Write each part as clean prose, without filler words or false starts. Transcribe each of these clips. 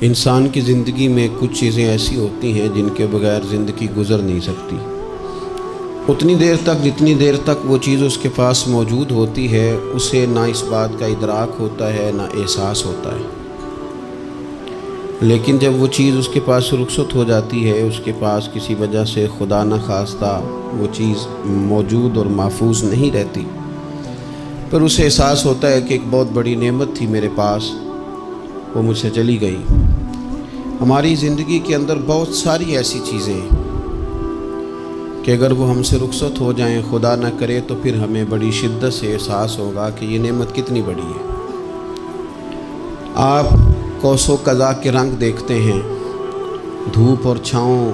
انسان کی زندگی میں کچھ چیزیں ایسی ہوتی ہیں جن کے بغیر زندگی گزر نہیں سکتی۔ اتنی دیر تک جتنی دیر تک وہ چیز اس کے پاس موجود ہوتی ہے اسے نہ اس بات کا ادراک ہوتا ہے نہ احساس ہوتا ہے، لیکن جب وہ چیز اس کے پاس رخصت ہو جاتی ہے، اس کے پاس کسی وجہ سے خدا نہ خواستہ وہ چیز موجود اور محفوظ نہیں رہتی، پھر اسے احساس ہوتا ہے کہ ایک بہت بڑی نعمت تھی میرے پاس، وہ مجھ سے چلی گئی۔ ہماری زندگی کے اندر بہت ساری ایسی چیزیں ہیں کہ اگر وہ ہم سے رخصت ہو جائیں، خدا نہ کرے، تو پھر ہمیں بڑی شدت سے احساس ہوگا کہ یہ نعمت کتنی بڑی ہے۔ آپ قوس و قزح کے رنگ دیکھتے ہیں، دھوپ اور چھاؤں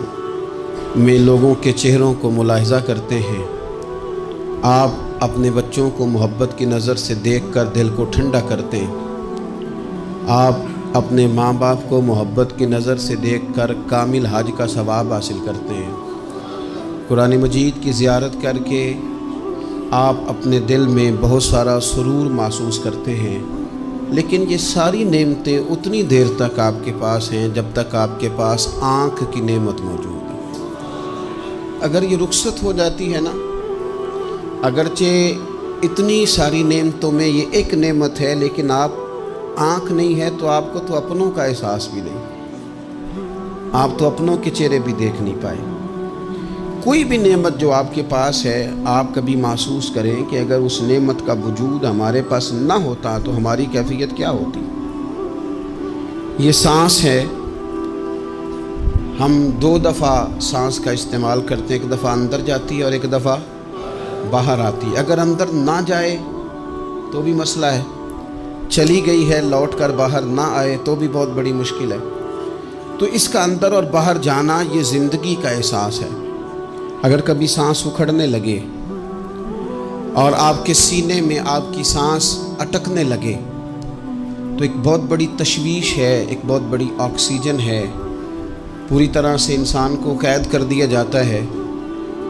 میں لوگوں کے چہروں کو ملاحظہ کرتے ہیں، آپ اپنے بچوں کو محبت کی نظر سے دیکھ کر دل کو ٹھنڈا کرتے ہیں، آپ اپنے ماں باپ کو محبت کی نظر سے دیکھ کر کامل حج کا ثواب حاصل کرتے ہیں، قرآن مجید کی زیارت کر کے آپ اپنے دل میں بہت سارا سرور محسوس کرتے ہیں، لیکن یہ ساری نعمتیں اتنی دیر تک آپ کے پاس ہیں جب تک آپ کے پاس آنکھ کی نعمت موجود ہے۔ اگر یہ رخصت ہو جاتی ہے نا، اگرچہ اتنی ساری نعمتوں میں یہ ایک نعمت ہے، لیکن آپ آنکھ نہیں ہے تو آپ کو تو اپنوں کا احساس بھی نہیں، آپ تو اپنوں کے چہرے بھی دیکھ نہیں پائے۔ کوئی بھی نعمت جو آپ کے پاس ہے، آپ کبھی محسوس کریں کہ اگر اس نعمت کا وجود ہمارے پاس نہ ہوتا تو ہماری کیفیت کیا ہوتی۔ یہ سانس ہے، ہم دو دفعہ سانس کا استعمال کرتے ہیں، ایک دفعہ اندر جاتی ہے اور ایک دفعہ باہر آتی ہے۔ اگر اندر نہ جائے تو بھی مسئلہ ہے، چلی گئی ہے لوٹ کر باہر نہ آئے تو بھی بہت بڑی مشکل ہے۔ تو اس کا اندر اور باہر جانا یہ زندگی کا احساس ہے۔ اگر کبھی سانس اکھڑنے لگے اور آپ کے سینے میں آپ کی سانس اٹکنے لگے تو ایک بہت بڑی تشویش ہے، ایک بہت بڑی آکسیجن ہے، پوری طرح سے انسان کو قید کر دیا جاتا ہے،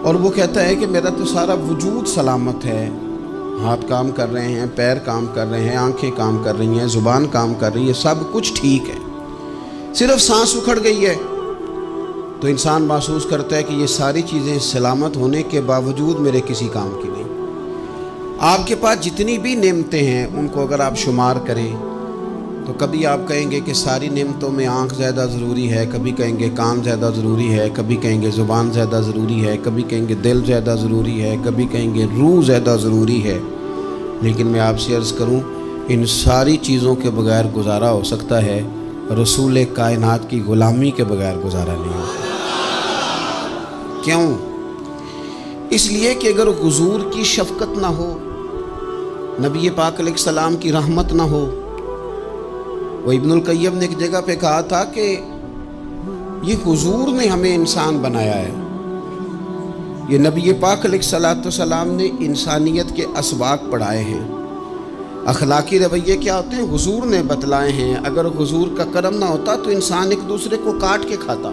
اور وہ کہتا ہے کہ میرا تو سارا وجود سلامت ہے، ہاتھ کام کر رہے ہیں، پیر کام کر رہے ہیں، آنکھیں کام کر رہی ہیں، زبان کام کر رہی ہے، سب کچھ ٹھیک ہے، صرف سانس اکھڑ گئی ہے تو انسان محسوس کرتا ہے کہ یہ ساری چیزیں سلامت ہونے کے باوجود میرے کسی کام کی نہیں۔ آپ کے پاس جتنی بھی نعمتیں ہیں ان کو اگر آپ شمار کریں تو کبھی آپ کہیں گے کہ ساری نعمتوں میں آنکھ زیادہ ضروری ہے، کبھی کہیں گے کان زیادہ ضروری ہے، کبھی کہیں گے زبان زیادہ ضروری ہے، کبھی کہیں گے دل زیادہ ضروری ہے، کبھی کہیں گے روح زیادہ ضروری ہے، لیکن میں آپ سے عرض کروں ان ساری چیزوں کے بغیر گزارا ہو سکتا ہے، رسول کائنات کی غلامی کے بغیر گزارا نہیں ہو سکتا۔ کیوں؟ اس لیے کہ اگر حضور کی شفقت نہ ہو، نبی پاک علیہ السلام کی رحمت نہ ہو، وہ ابن القیم نے ایک جگہ پہ کہا تھا کہ یہ حضور نے ہمیں انسان بنایا ہے، یہ نبی پاک علیہ السلام نے انسانیت کے اسباق پڑھائے ہیں، اخلاقی رویے کیا ہوتے ہیں حضور نے بتلائے ہیں، اگر حضور کا کرم نہ ہوتا تو انسان ایک دوسرے کو کاٹ کے کھاتا۔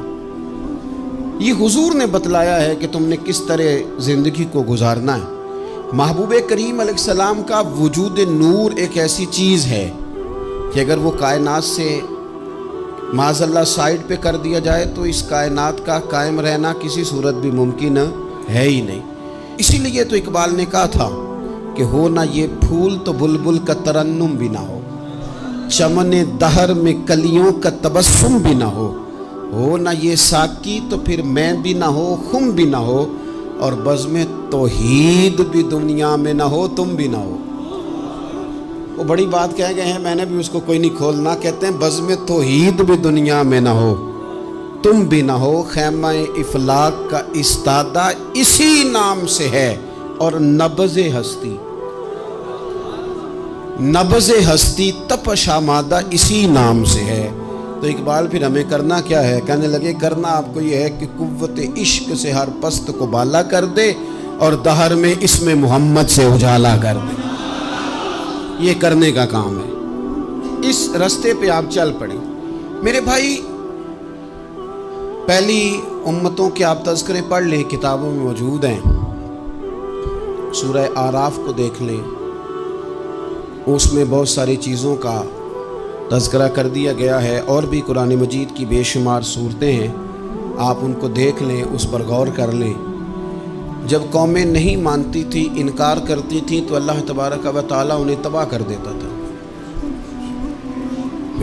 یہ حضور نے بتلایا ہے کہ تم نے کس طرح زندگی کو گزارنا ہے۔ محبوب کریم علیہ السلام کا وجود نور ایک ایسی چیز ہے کہ اگر وہ کائنات سے معاذ اللہ سائڈ پہ کر دیا جائے تو اس کائنات کا قائم رہنا کسی صورت بھی ممکن ہے ہی نہیں۔ اسی لیے تو اقبال نے کہا تھا کہ ہو نہ یہ پھول تو بلبل کا ترنم بھی نہ ہو، چمن دہر میں کلیوں کا تبسم بھی نہ ہو نہ یہ ساقی تو پھر میں بھی نہ ہو، خم بھی نہ ہو، اور بزم توحید بھی دنیا میں نہ ہو، تم بھی نہ ہو۔ وہ بڑی بات کہہ گئے ہیں، میں نے بھی اس کو کوئی نہیں کھولنا، کہتے ہیں بزم توحید بھی دنیا میں نہ ہو، تم بھی نہ ہو، خیمہ افلاق کا استادہ اسی نام سے ہے، اور نبض ہستی تپش آمادہ اسی نام سے ہے۔ تو اقبال پھر ہمیں کرنا کیا ہے؟ کہنے لگے کرنا آپ کو یہ ہے کہ قوت عشق سے ہر پست کو بالا کر دے اور دہر میں اسم محمد سے اجالا کر دے، یہ کرنے کا کام ہے۔ اس رستے پہ آپ چل پڑیں میرے بھائی۔ پہلی امتوں کے آپ تذکرے پڑھ لیں، کتابوں میں موجود ہیں، سورہ اعراف کو دیکھ لیں، اس میں بہت ساری چیزوں کا تذکرہ کر دیا گیا ہے، اور بھی قرآن مجید کی بے شمار صورتیں ہیں، آپ ان کو دیکھ لیں، اس پر غور کر لیں۔ جب قومیں نہیں مانتی تھی، انکار کرتی تھیں، تو اللہ تبارک و تعالیٰ انہیں تباہ کر دیتا تھا۔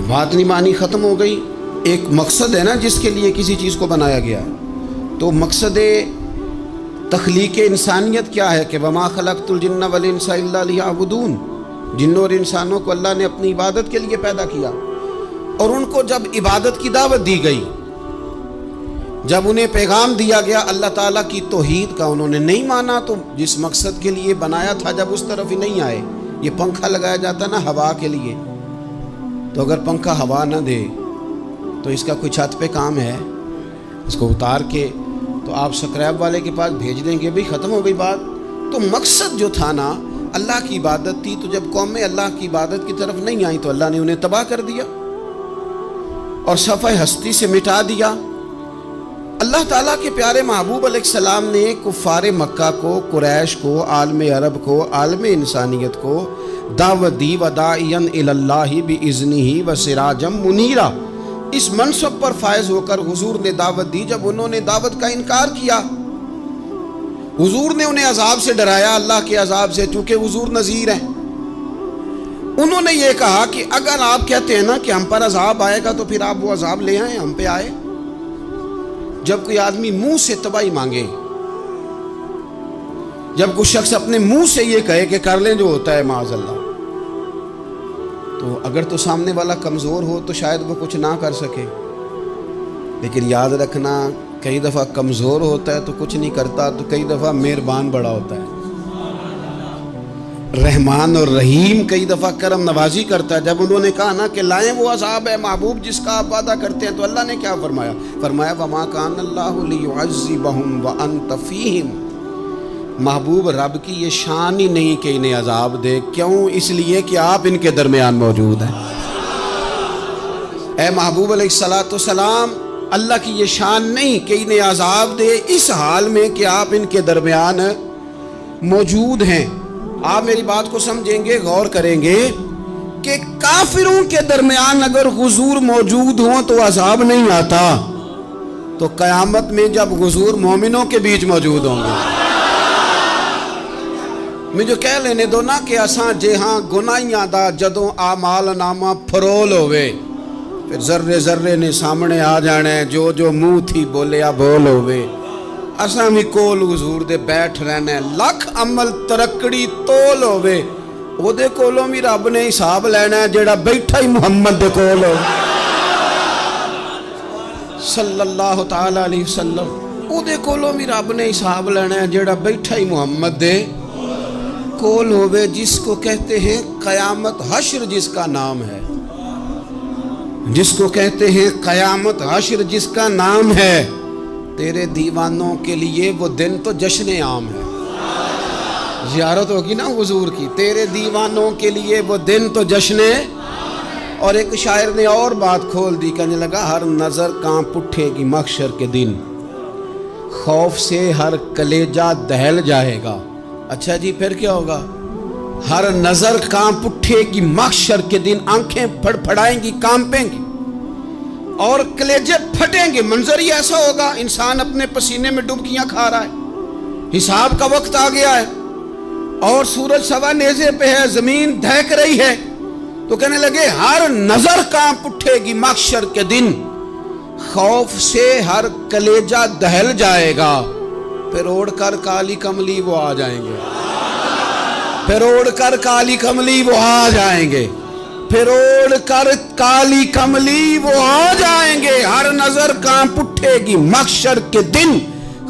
بات نہیں مانی، ختم ہو گئی۔ ایک مقصد ہے نا جس کے لیے کسی چیز کو بنایا گیا، تو مقصد تخلیق انسانیت کیا ہے کہ وما خلقت الجن والانس الا لیعبدون، جنوں اور انسانوں کو اللہ نے اپنی عبادت کے لیے پیدا کیا، اور ان کو جب عبادت کی دعوت دی گئی، جب انہیں پیغام دیا گیا اللہ تعالیٰ کی توحید کا، انہوں نے نہیں مانا، تو جس مقصد کے لیے بنایا تھا جب اس طرف ہی نہیں آئے۔ یہ پنکھا لگایا جاتا نا ہوا کے لیے، تو اگر پنکھا ہوا نہ دے تو اس کا کوئی چھت پہ کام ہے؟ اس کو اتار کے تو آپ سکریب والے کے پاس بھیج دیں گے، بھی ختم ہو گئی بات۔ تو مقصد جو تھا نا اللہ کی عبادت تھی، تو جب قومیں اللہ کی عبادت کی طرف نہیں آئیں تو اللہ نے انہیں تباہ کر دیا اور صفحہ ہستی سے مٹا دیا۔ اللہ تعالیٰ کے پیارے محبوب علیہ السلام نے کفار مکہ کو، قریش کو، عالم عرب کو، عالم انسانیت کو دعوت دی، وداعیا الی اللہ باذنہ وسراجا منیرا۔ اس منصب پر فائز ہو کر حضور نے دعوت دی۔ جب انہوں نے دعوت کا انکار کیا، حضور نے انہیں عذاب سے ڈرایا، اللہ کے عذاب سے، چونکہ حضور نذیر ہیں۔ انہوں نے یہ کہا کہ اگر آپ کہتے ہیں نا کہ ہم پر عذاب آئے گا تو پھر آپ وہ عذاب لے آئیں، ہم پہ آئے۔ جب کوئی آدمی منہ سے تباہی مانگے، جب کوئی شخص اپنے منہ سے یہ کہے کہ کر لیں جو ہوتا ہے معاذ اللہ، تو اگر تو سامنے والا کمزور ہو تو شاید وہ کچھ نہ کر سکے، لیکن یاد رکھنا کئی دفعہ کمزور ہوتا ہے تو کچھ نہیں کرتا، تو کئی دفعہ مہربان بڑا ہوتا ہے، رحمان اور رحیم کئی دفعہ کرم نوازی کرتا ہے۔ جب انہوں نے کہا نا کہ لائیں وہ عذاب ہے محبوب جس کا آپ وعدہ کرتے ہیں، تو اللہ نے کیا فرمایا؟ فرمایا وما کان اللہ لیعذبہم وانت فیہم۔ محبوب رب کی یہ شان ہی نہیں کہ انہیں عذاب دے، کیوں؟ اس لیے کہ آپ ان کے درمیان موجود ہیں۔ اے محبوب علیہ السلام، اللہ کی یہ شان نہیں کہ انہیں عذاب دے اس حال میں کہ آپ ان کے درمیان موجود ہیں۔ آپ میری بات کو سمجھیں گے، غور کریں گے کہ کافروں کے درمیان اگر حضور موجود ہوں تو عذاب نہیں آتا، تو قیامت میں جب حضور مومنوں کے بیچ موجود ہوں گے، مجھے کہہ لینے دو نا کہ اساں جے ہاں گناہیاں دا جدوں اعمال نامہ پھرول ہوئے، پھر ذرے ذرے نے سامنے آ جانے، جو جو منہ تھی بولیا بول ہوئے، اساں بھی کول حضور دے بیٹھ رہنے، لکھ عمل ترکڑی تول ہوئے، او دے کولوں بھی رب نے حساب لینا ہے جیڑا بیٹھا ہی محمد دے کول ہو صلی اللہ تعالی علیہ وسلم، او دے کولوں بھی رب نے حساب لینا ہے جیڑا بیٹھا ہی محمد دے کول ہوئے، جس کو کہتے ہیں قیامت حشر، جس کا نام ہے، جس کو کہتے ہیں قیامت حشر، جس کا نام ہے۔ تیرے دیوانوں کے لیے وہ دن تو جشن عام ہے، زیارت ہوگی نا حضور کی، تیرے دیوانوں کے لیے وہ دن تو جشن۔ اور ایک شاعر نے اور بات کھول دی، کہنے لگا ہر نظر کانپ اٹھے گی محشر کے دن، خوف سے ہر کلیجہ دہل جائے گا۔ اچھا جی پھر کیا ہوگا؟ ہر نظر کانپ اٹھے گی محشر کے دن، آنکھیں پھڑ پھڑائیں گی، کانپیں گی اور کلیجے پھٹیں گے۔ منظر ہی ایسا ہوگا، انسان اپنے پسینے میں ڈبکیاں کھا رہا ہے، حساب کا وقت آ گیا ہے اور سورج سوا نیزے پہ ہے، زمین دہک رہی ہے، تو کہنے لگے ہر نظر کانپ اٹھے گی محشر کے دن، خوف سے ہر کلیجہ دہل جائے گا، پھر اوڑھ کر کالی کملی وہ آ جائیں گے، پھر اوڑھ کر کالی کملی وہ آ جائیں گے، پھر اوڑھ کر کالی کملی وہ آ جائیں گے، ہر نظر کانپ اٹھے گی محشر کے دن،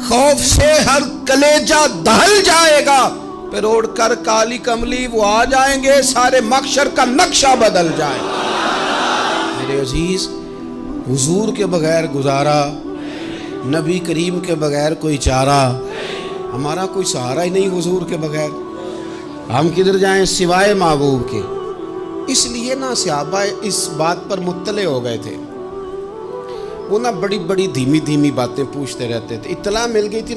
خوف سے ہر کلیجہ دہل جائے گا، پھر اوڑھ کر کالی کملی وہ آ جائیں گے، سارے محشر کا نقشہ بدل جائے گا۔ میرے عزیز، حضور کے بغیر گزارا، نبی کریم کے بغیر کوئی چارہ، ہمارا کوئی سہارا ہی نہیں حضور کے بغیر، ہم کدھر جائیں سوائے محبوب کے۔ اس لیے نا صحابہ اس بات پر مطلع ہو گئے تھے، وہ نا بڑی بڑی دھیمی دھیمی باتیں پوچھتے رہتے تھے۔ اطلاع مل گئی تھی